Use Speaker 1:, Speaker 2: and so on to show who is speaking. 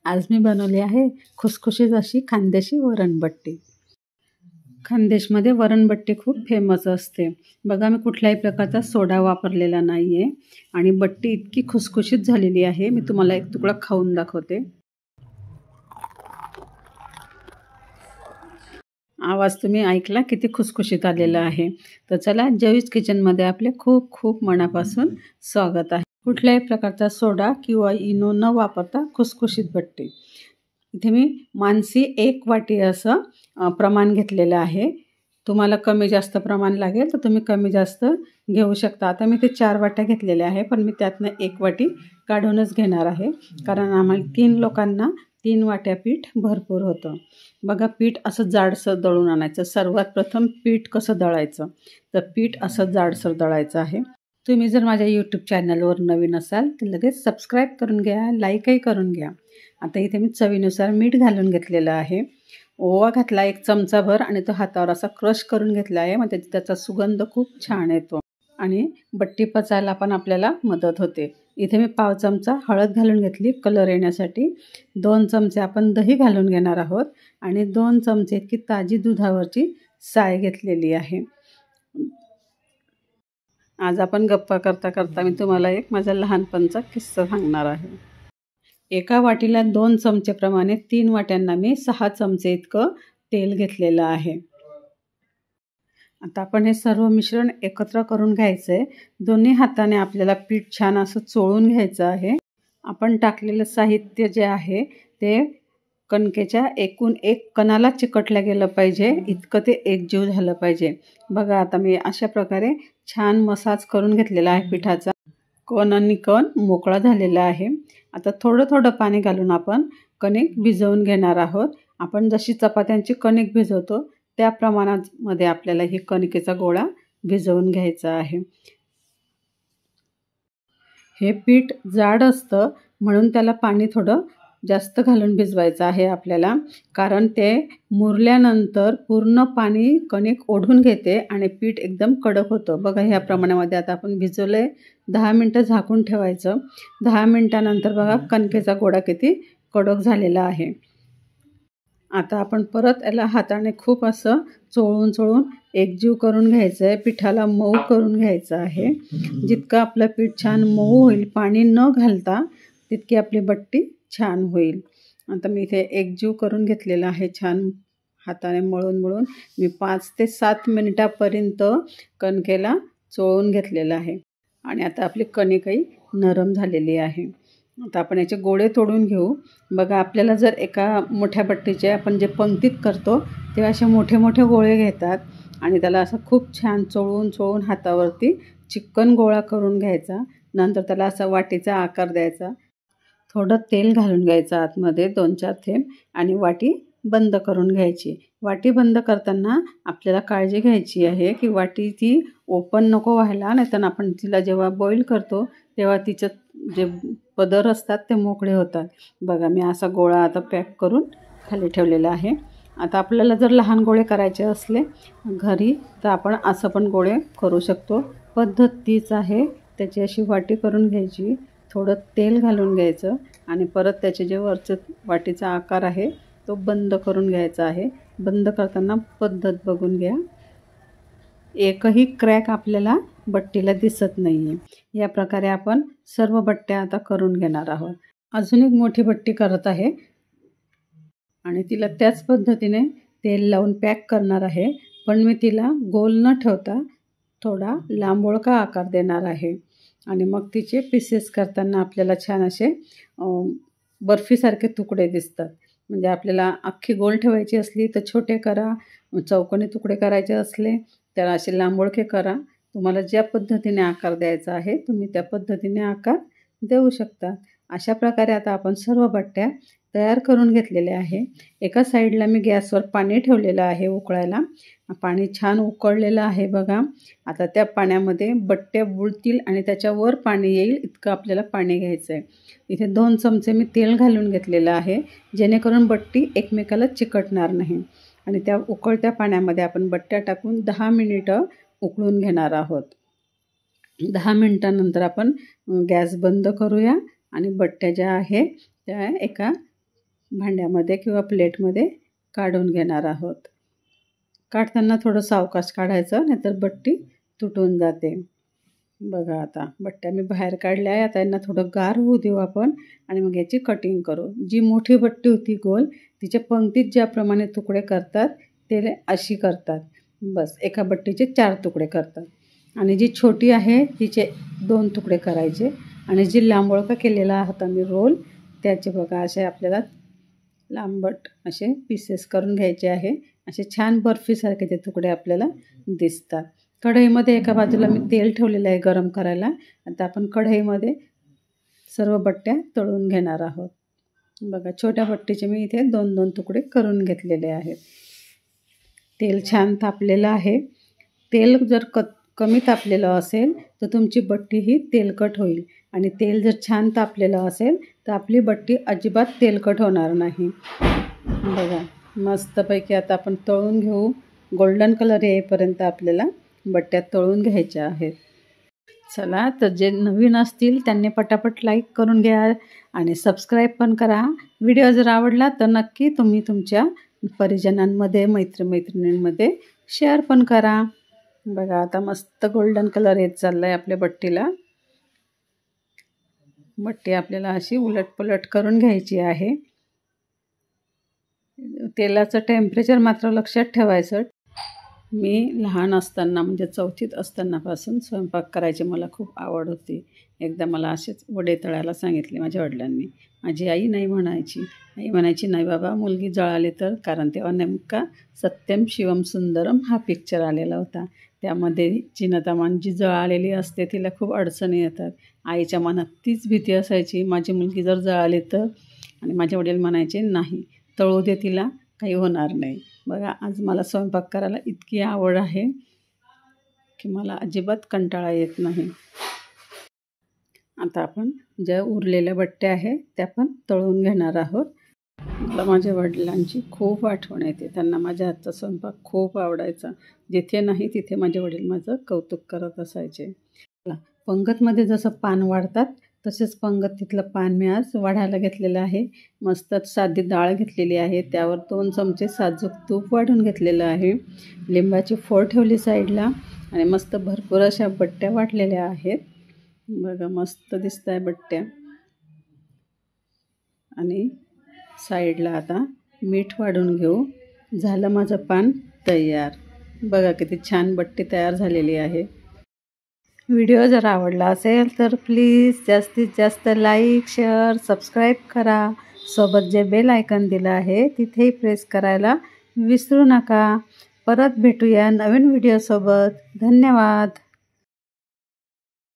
Speaker 1: आज मी बनवली आहे खुसखुशीत अशी खानदेशी वरणबट्टी। खानदेशमध्ये वरणबट्टी खूप फेमस असते। बघा, मी कुठल्याही प्रकारचा सोडा वापरलेला नाहीये आणि बट्टी इतकी खुसखुशीत झालेली आहे। मी तुम्हाला एक तुकडा खाऊन दाखवते। आवाज तुम्ही ऐकला, किती खुसखुशीत आलेला आहे। तर चला, जवीस किचनमध्ये आपले खूप खूप मनापासून स्वागत आहे। कुठल्याही प्रकारचा सोडा किंवा इनो न वापरता खुसखुशीत बट्टी। इथे मी मानसी 1 वाटी असं प्रमाण घेतलेलं आहे। तुम्हाला कमी जास्त प्रमाण लागेल तर तुम्ही कमी जास्त घेऊ शकता। आता मी ते 4 वाट्या घेतलेल्या आहे, पण मी त्यातनं 1 वाटी काढूनच घेणार आहे, कारण आम्हाला 3 लोकांना 3 वाट्या पीठ भरपूर होतं। बघा, पीठ असं जाडसर दळून आणायचं। सर्वात प्रथम पीठ कसं दळायचं, तर पीठ असं जाडसर दळायचं आहे। तुम्ही जर माझ्या यूट्यूब चॅनलवर नवीन असाल तर लगेच सबस्क्राईब करून घ्या, लाईकही करून घ्या। आता इथे मी चवीनुसार मीठ घालून घेतलेलं आहे। ओवा घातला 1 चमचाभर आणि तो हातावर असा क्रश करून घेतला आहे, मग त्याचा सुगंध खूप छान येतो आणि बट्टी पचायला पण आपल्याला मदत होते। इथे मी पाव चमचा हळद घालून घेतली कलर येण्यासाठी। 2 चमचे आपण दही घालून घेणार आहोत आणि 2 चमचे इतकी ताजी दुधावरची साय घेतलेली आहे। आज आपण गप्पा करता करता मी तुम्हाला एक माझा लहानपणचा किस्सा सांगणार आहे। एका वाटीला 2 चमचेप्रमाणे 3 वाट्यांना मी 6 चमचे इतकं तेल घेतलेलं आहे। आता आपण हे सर्व मिश्रण एकत्र करून घ्यायचं आहे। दोन्ही हाताने आपल्याला पीठ छान असं चोळून घ्यायचं आहे। आपण टाकलेलं साहित्य जे आहे ते कणकेच्या एकूण एक कणाला चिकटलं गेलं पाहिजे, इतकं ते एकजीव झालं पाहिजे। बघा, आता मी अशा प्रकारे छान मसाज करून घेतलेला आहे पिठाचा। कण आणि कण मोकळा झालेला आहे। आता थोडं थोडं पाणी घालून आपण कणिक भिजवून घेणार आहोत। आपण जशी चपात्यांची कणिक भिजवतो त्या प्रमाणामध्ये आपल्याला ही कणकेचा गोळा भिजवून घ्यायचा आहे। हे पीठ जाड असतं म्हणून त्याला पाणी थोडं जास्त घालून भिजवायचं आहे आपल्याला, कारण ते मुरल्यानंतर पूर्ण पाणी कणिक ओढून घेते आणि पीठ एकदम कडक होतं। बघा, ह्या प्रमाणामध्ये आता आपण भिजवलंय। 10 मिनटं झाकून ठेवायचं। 10 मिनटानंतर बघा कणकेचा गोळा किती कडक झालेला आहे। आता आपण परत याला हाताने खूप असं चोळून एकजीव करून घ्यायचं आहे। पिठाला मऊ करून घ्यायचं आहे। जितकं आपलं पीठ छान मऊ होईल पाणी न घालता, तितकी आपली बट्टी छान होईल। आता मी इथे एकजीव करून घेतलेला आहे छान हाताने मळून मी 5 ते 7 मिनिटापर्यंत कणकेला चोळून घेतलेलं आहे आणि आता आपली कणिकही नरम झालेली आहे। आता आपण याचे गोळे तोडून घेऊ। बघा, आपल्याला जर एका मोठ्या बट्टीचे आपण जे पंक्तीत करतो तेव्हा असे मोठे मोठे गोळे घेतात आणि त्याला असं खूप छान चोळून हातावरती चिकन गोळा करून घ्यायचा। नंतर त्याला असा वाटीचा आकार द्यायचा। थोडं तेल घालून घ्यायचं आतमध्ये 2-4 थेंब आणि वाटी बंद करून घ्यायची। वाटी बंद करताना आपल्याला काळजी घ्यायची आहे की वाटी ती ओपन नको व्हायला, नाहीतर आपण तिला जेव्हा बॉईल करतो तेव्हा तिचं जे पदर असतात ते मोकळे होतात। बघा, मी असा गोळा आता पॅक करून खाली ठेवलेला आहे। आता आपल्याला जर लहान गोळे करायचे असले घरी तर आपण असं पण गोळे करू शकतो। पद्धत तीच आहे। त्याची अशी वाटी करून घ्यायची, थोडं तेल घालून घ्यायचं आणि परत त्याचे जे वरचं वाटीचा आकार आहे तो बंद करून घ्यायचा आहे। बंद करताना पद्धत बघून घ्या, एकही क्रॅक आपल्याला बट्टीला दिसत नाहीये। या प्रकारे आपण सर्व बट्ट्या आता करून घेणार आहोत। अजून एक मोठी बट्टी करत आहे आणि तिला त्याच पद्धतीने तेल लावून पॅक करणार आहे, पण मी तिला गोल न ठेवता थोडा लांबोळका आकार देणार आहे आणि मग तिचे पीसेस करताना आपल्याला छान असे बर्फीसारखे तुकडे दिसतात। म्हणजे आपल्याला अख्खी गोल ठेवायची असली तर छोटे करा, चौकोनी तुकडे करायचे असले तर असे लांबोळके करा। तुम्हाला ज्या पद्धतीने आकार द्यायचा आहे तुम्ही त्या पद्धतीने आकार देऊ शकता। अशा प्रकारे आता आपण सर्व बट्ट्या तयार करून घेतलेल्या आहे। एका साईडला मी गॅसवर पाणी ठेवलेलं आहे उकळायला। पाणी छान उकळलेलं आहे बघा। आता त्या पाण्यामध्ये बट्ट्या बुडतील आणि त्याच्यावर पाणी येईल इतकं आपल्याला पाणी घ्यायचं आहे। इथे 2 चमचे मी तेल घालून घेतलेलं आहे, जेणेकरून बट्टी एकमेकाला चिकटणार नाही आणि त्या उकळत्या पाण्यामध्ये आपण बट्ट्या टाकून 10 मिनिटं उकळून घेणार आहोत। 10 मिनिटानंतर आपण गॅस बंद करूया आणि बट्ट्या ज्या आहे त्या एका भांड्यामध्ये किंवा प्लेटमध्ये काढून घेणार आहोत. काढताना थोडं सावकाश काढायचं, नाहीतर बट्टी तुटून जाते. बघा आता बट्ट्या मी बाहेर काढल्या आहे. आता यांना थोडं गार होऊ देऊ आपण आणि मग याची कटिंग करू. जी मोठी बट्टी होती गोल, तिच्या पंक्तीत ज्याप्रमाणे तुकडे करतात ते अशी करतात. बस एका बट्टीचे 4 तुकडे करतात आणि जी छोटी आहे तिचे 2 तुकडे करायचे आणि जी लांबवळका केलेला आहात आम्ही रोल, त्याचे बघा असे आपल्याला लांबट असे पीसेस करून घ्यायचे आहे. असे छान बर्फीसारखे ते तुकडे आपल्याला दिसतात. कढईमध्ये एका बाजूला मी तेल ठेवलेलं आहे गरम करायला. आता आपण कढईमध्ये सर्व बट्ट्या तळून घेणार आहोत. बघा छोट्या बट्टीचे मी इथे 2-2 तुकडे करून घेतलेले आहेत. तेल छान तापलेलं आहे. तेल जर कमी तापलेलं असेल तर तुमची बट्टी ही तेलकट होईल आणि तेल जर छान तापलेलं असेल तर आपली बट्टी अजिबात तेलकट होणार नाही. बघा मस्तपैकी आता आपण तळून घेऊ. गोल्डन कलर येईपर्यंत आपल्याला बट्ट्या तळून घ्यायच्या आहेत. चला तर जे नवीन असतील त्यांनी पटापट लाईक करून घ्या आणि सबस्क्राईब पण करा. व्हिडिओ जर आवडला तर नक्की तुम्ही तुमच्या परिजनांमध्ये मैत्रिणींमध्ये शेअर पण करा. बघा आता मस्त गोल्डन कलर येत चालला आहे आपल्या बट्टीला. बट्टी आपल्याला अशी उलटपुलट करून घ्यायची आहे. तेलाचं टेम्परेचर मात्र लक्षात ठेवायचं. मी लहान असताना म्हणजे 4थीत असतानापासून स्वयंपाक करायची मला खूप आवड होती. एकदा मला असेच वडे तळायला सांगितले माझ्या वडिलांनी. माझी आई नाही म्हणायची. आई म्हणायची नाही बाबा मुलगी जळाली तर, कारण तेव्हा नेमका सत्यम शिवम सुंदरम हा पिक्चर आलेला होता. त्यामध्ये जिनतामान जी जळालेली असते तिला खूप अडचणी येतात. आईच्या मनात तीच भीती असायची माझी मुलगी जर जळाली तर, आणि माझे वडील म्हणायचे नाही तळू दे तिला, काही होणार नाही. बघा आज मला स्वयंपाक करायला इतकी आवड आहे की मला अजिबात कंटाळा येत नाही. आता आपण ज्या उरलेल्या बट्ट्या आहेत त्या पण तळून घेणार आहोत. मला माझ्या वडिलांची खूप आठवण येते. त्यांना माझ्या हातचा स्वयंपाक खूप आवडायचा. जिथे नाही तिथे माझे वडील माझं कौतुक करत असायचे. पंगतमध्ये जसं पान वाढतात तसेच पंगतीतलं पान मी आज वाढायला घेतलेलं आहे. मस्त साधी डाळ घेतलेली आहे, त्यावर 2 चमचे साजूक तूप वाढून घेतलेलं आहे. लिंबाची फोड ठेवली साईडला आणि मस्त भरपूर अशा बट्ट्या वाटलेल्या आहेत. बघा मस्त दिसत आहे बट्ट्या. आणि साईडला आता मीठ वाढून घेऊ. झालं माझं पान तयार. बघा किती छान बट्टी तयार झालेली आहे. व्हिडिओ जर आवडला असेल तर प्लीज जास्तीत जास्त लाईक, शेअर, सबस्क्राईब करा. सोबत जे बेल आयकॉन दिलं आहे तिथेही प्रेस करायला विसरू नका. परत भेटूया नवीन व्हिडिओसोबत. धन्यवाद.